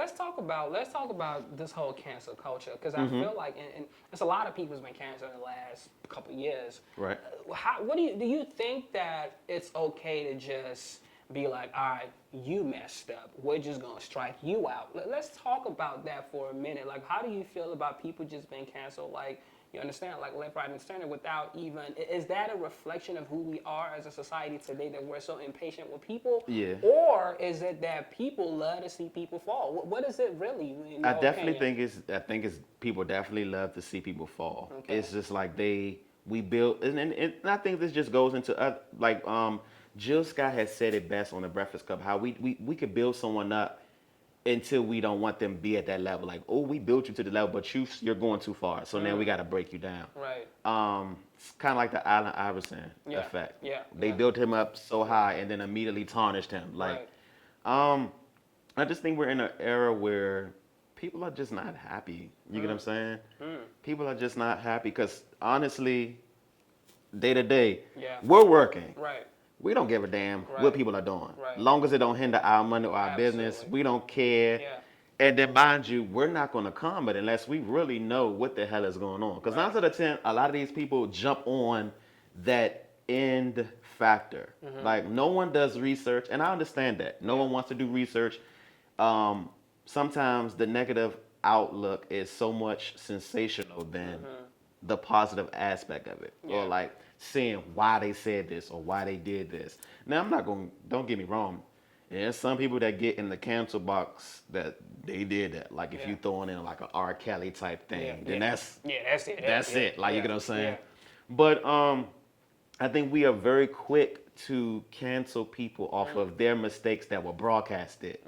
let's talk about this whole cancel culture, because I feel like, and there's a lot of people who's been canceled in the last couple of years. Right. What do you think that it's okay to just be like, all right, you messed up, we're just gonna strike you out? Let's talk about that for a minute. Like, how do you feel about people just being canceled? Like, you understand, like left, right, and center, without even, is that a reflection of who we are as a society today, that we're so impatient with people? Yeah. Or is it that people love to see people fall? What is it really, in your I definitely opinion? think it's people definitely love to see people fall. Okay. It's just like we build, and I think this just goes into like Jill Scott has said it best on the Breakfast Club, how we could build someone up until we don't want them to be at that level. Like, oh, we built you to the level, but you're going too far, so now we got to break you down. Right. It's kind of like the Allen Iverson Yeah. effect. Yeah. They Yeah. built him up so high and then immediately tarnished him. Like, Right. I just think we're in an era where people are just not happy. You get what I'm saying? People are just not happy because honestly, day to day, Yeah. we're working. Right. We don't give a damn what Right. people are doing. Right. Long as it don't hinder our money or our business, Absolutely. we don't care. Yeah. And then mind you, we're not going to comment unless we really know what the hell is going on. Because 9 out of 10, a lot of these people jump on that end factor. Like, no one does research, and I understand that. No one wants to do research. Sometimes the negative outlook is so much sensational than the positive aspect of it. Yeah. Or like seeing why they said this or why they did this. Now, I'm not going, don't get me wrong. There's some people that get in the cancel box that they did that. Like, if Yeah. you throwing in like a R. Kelly type thing, Yeah. then Yeah. that's Yeah, that's it. that's Yeah. it. Like, Yeah. you get what I'm saying? Yeah. But I think we are very quick to cancel people off of their mistakes that were broadcasted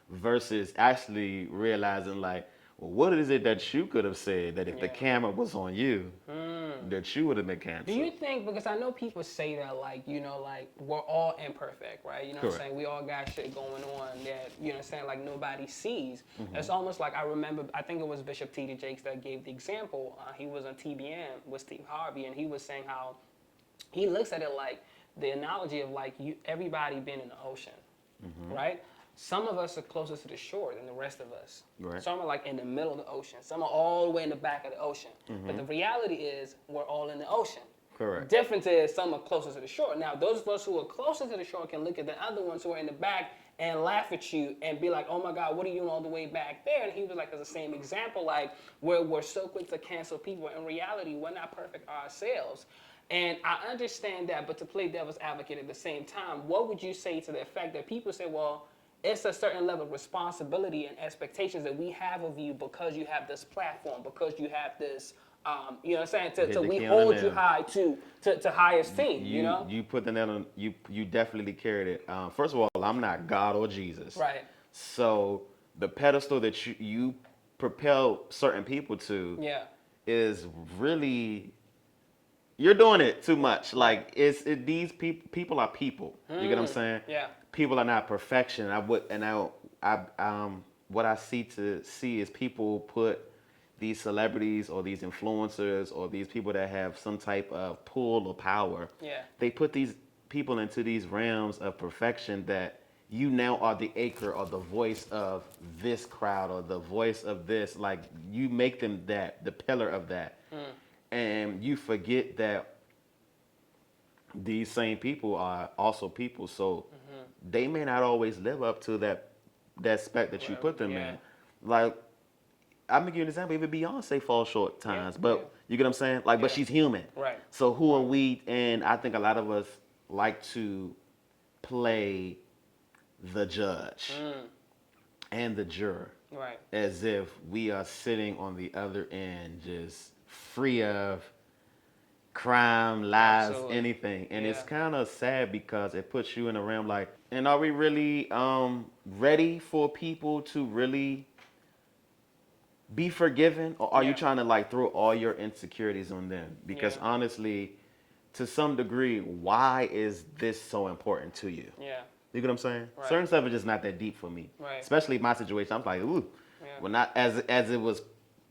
versus actually realizing, like, well, what is it that you could have said that if the Yeah. camera was on you, that you would have been Do canceled? you think, because I know people say that, like, like, we're all imperfect, right? You know what I'm Correct. saying? We all got shit going on that, you know what I'm saying, like, nobody sees. It's almost like, I remember, I think it was Bishop T.D. Jakes that gave the example. He was on TBN with Steve Harvey, and he was saying how he looks at it like the analogy of, like, everybody being in the ocean, right? Some of us are closer to the shore than the rest of us. Right. Some are like in the middle of the ocean. Some are all the way in the back of the ocean. But the reality is we're all in the ocean. Correct. The difference is some are closer to the shore. Now, those of us who are closer to the shore can look at the other ones who are in the back and laugh at you and be like, oh my God, what are you doing all the way back there? And he was like, as the same example, like, where we're so quick to cancel people. In reality, we're not perfect ourselves. And I understand that, but to play devil's advocate at the same time, what would you say to the effect that people say, well, it's a certain level of responsibility and expectations that we have of you because you have this platform, because you have this, you know what I'm saying, Hit to the we key on the hold you nail. high to high esteem, you know? You put the net on, you definitely carried it. First of all, I'm not God or Jesus. Right. So the pedestal that you propel certain people to Yeah. is really, you're doing it too much. Like, these people are people. You get what I'm saying? Yeah. People are not perfection. What I see is people put these celebrities or these influencers or these people that have some type of pull or power. Yeah. They put these people into these realms of perfection that you now are the anchor or the voice of this crowd or the voice of this. Like, you make them the pillar of that. And you forget that these same people are also people. So they may not always live up to that spec that you put them Yeah. in. Like, I'm gonna give you an example. Even Beyonce falls short times, but yeah. you get what I'm saying? Like, but Yeah. she's human. Right. So who are we? And I think a lot of us like to play the judge and the juror Right. as if we are sitting on the other end, just free of crime, lies, Absolutely. anything. And it's Yeah. kind of sad because it puts you in a realm like, and are we really ready for people to really be forgiven, or are you Yeah. trying to like throw all your insecurities on them? Because Yeah. honestly, to some degree, why is this so important to you? Yeah. You get what I'm saying? Right. Certain stuff is just not that deep for me. Right. Especially my situation. I'm like, ooh. Yeah. When not as it was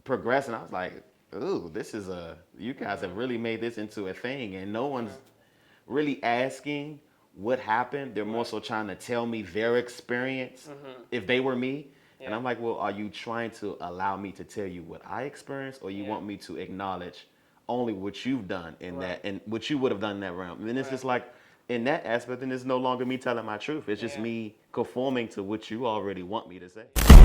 progressing, I was like, ooh, this is you guys have really made this into a thing, and no one's really asking what happened. They're more so trying to tell me their experience if they were me. And I'm like, well, are you trying to allow me to tell you what I experienced, or you want me to acknowledge only what you've done in that, and what you would have done in that realm? And then it's just like, in that aspect, then it's no longer me telling my truth. It's just me conforming to what you already want me to say.